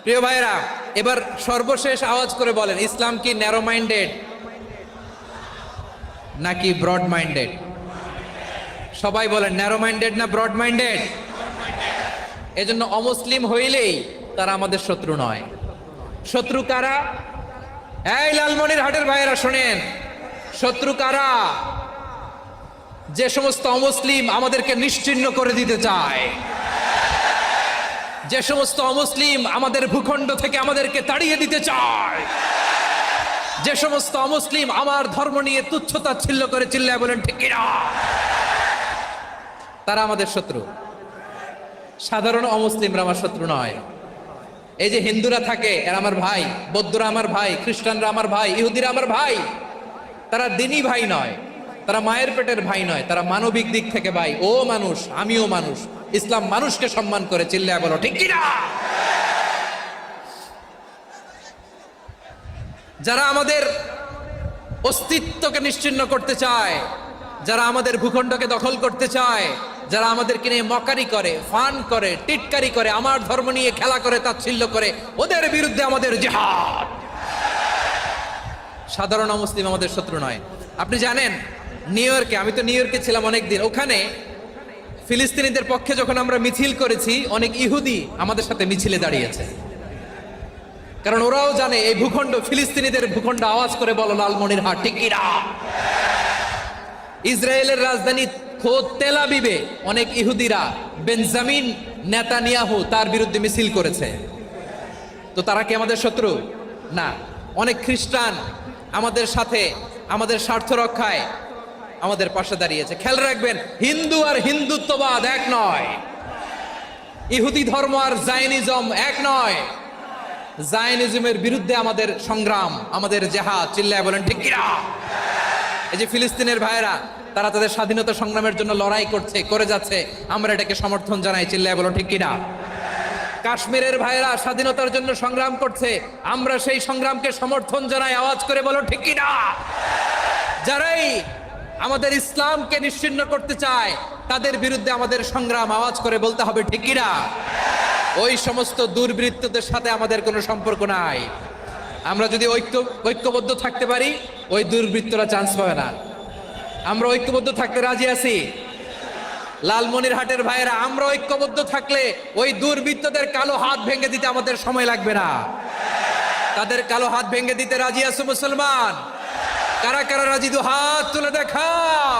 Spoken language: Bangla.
প্রিয় ভাইরা, এবার সর্বশেষ আওয়াজ করে বলেন, ইসলাম কি ন্যারো মাইন্ডেড নাকি ব্রড মাইন্ডেড? সবাই বলেন, ন্যারো মাইন্ডেড না ব্রড মাইন্ডেড? এজন্য অমুসলিম হইলেই তারা আমাদের শত্রু নয়। শত্রু কারা? এই লালমনিরহাটের ভাইয়েরা শোনেন, শত্রু কারা? যে সমস্ত অমুসলিম আমাদেরকে নিশ্চিহ্ন করে দিতে চায়, যে সমস্ত অমুসলিম আমাদের ভূখণ্ড থেকে আমাদেরকে তাড়িয়ে দিতে চায়, যে সমস্ত অমুসলিম আমার ধর্ম নিয়ে তুচ্ছতাচ্ছিল্য করে চিল্লায় বলেন ঠিক কিনা, তারা আমাদের শত্রু। সাধারণ অমুসলিমরা আমার শত্রু নয়। এই যে হিন্দুরা থাকে এরা আমার ভাই, বৌদ্ধরা আমার ভাই, খ্রিস্টানরা আমার ভাই, ইহুদিরা আমার ভাই। তারা দিনই ভাই নয়, তারা মায়ের পেটের ভাই নয়, তারা মানবিক দিক থেকে ভাই। ও মানুষ, আমিও মানুষ। ইসলাম মানুষকে সম্মান করে, চিল্লায় বলো ঠিক কিনা। যারা আমাদের অস্তিত্বকে নিশ্চিহ্ন করতে চায়, যারা আমাদের ভূখণ্ডকে দখল করতে চায়, যারা আমাদেরকে নিয়ে মকারি করে, ফান করে, টিটকারি করে, আমার ধর্ম নিয়ে খেলা করে, তাচ্ছিল্য করে, ওদের বিরুদ্ধে আমাদের জিহাদ। সাধারণ মুসলিম আমাদের শত্রু নয়। আপনি জানেন নিউ ইয়র্কে, আমি তো নিউ ইয়র্কে ছিলাম অনেকদিন, ওখানে ফিলিস্তিনিদের পক্ষে যখন আমরা মিছিল করেছি, অনেক ইহুদি আমাদের সাথে মিছিলে দাঁড়িয়েছে। কারণ ওরাও জানে এই ভূখণ্ড ফিলিস্তিনিদের ভূখণ্ড। আওয়াজ করে বলো লালমনিরহাট ঠিক কিনা। ইসরায়েলের রাজধানী খোদ তেল আবিবে অনেক ইহুদিরা বেঞ্জামিন নেতানিয়াহু তার বিরুদ্ধে মিছিল করেছে। তো তারা কি আমাদের শত্রু? না। অনেক খ্রিস্টান আমাদের সাথে আমাদের স্বার্থ রক্ষায় আমাদের পাশে দাঁড়িয়েছে। খেয়াল রাখবেন, হিন্দু আর হিন্দুত্ববাদ এক নয়, ইহুদি ধর্ম আর জায়নিজম এক নয়। জায়নিজমের বিরুদ্ধে আমাদের সংগ্রাম, আমাদের জেহাদ, চিল্লায় বলেন ঠিক কিনা। এই যে ফিলিস্তিনের ভাইয়েরা, তারা তাদের স্বাধীনতা সংগ্রামের জন্য লড়াই করছে, করে যাচ্ছে, আমরা এটাকে সমর্থন জানাই, চিল্লায় বলো ঠিক কিনা। কাশ্মীরের ভাইয়েরা স্বাধীনতার জন্য সংগ্রাম করছে, আমরা সেই সংগ্রামকে সমর্থন জানাই, আওয়াজ করে বলো ঠিক কিনা। যারাই আমাদের ইসলামকে নিশ্চিহ্ন করতে চায় তাদের বিরুদ্ধে আমাদের সংগ্রাম, আওয়াজ করে বলতে হবে ঠিক কিনা। ওই সমস্ত দুর্বৃত্তদের সাথে আমাদের কোনো সম্পর্ক নাই। আমরা যদি ঐক্যবদ্ধ থাকতে পারি, ওই দুর্বৃত্তরা চান্স পাবে না। আমরা ঐক্যবদ্ধ থাকতে রাজি আছি। লালমনিরহাটের ভাইয়েরা, আমরা ঐক্যবদ্ধ থাকলে ওই দুর্বৃত্তদের কালো হাত ভেঙে দিতে আমাদের সময় লাগবে না। তাদের কালো হাত ভেঙে দিতে রাজি আছো মুসলমান? কারা কারা রাজি? দু হাত তুলে দেখাও।